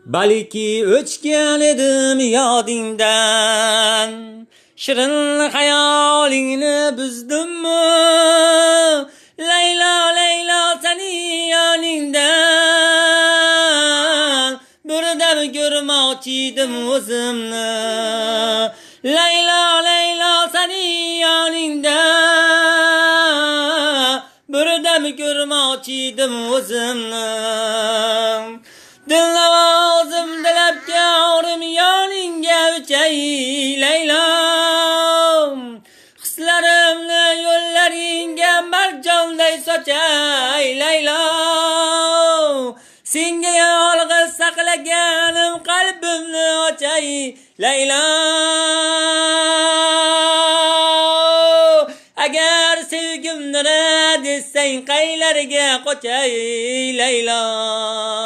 balki o'chgan edim yodingdan. Shirin xayolingni buzdimmi? Laylo, Laylo seni yoningdan. Birdam ko'rmoqchi edim o'zimni. Laylo, Laylo seni yoningdan. Birdam ko'rmoqchi edim o'zimni. Dillavozim dilabga orim yoningga uchay Laylo. Hislarimni yo'llaringga marjonday sochay Laylo. Senga yolg'iz saqlaganim qalbimni ochay Laylo. Agar sevgimni rad etsang qaylarga qochay Laylo.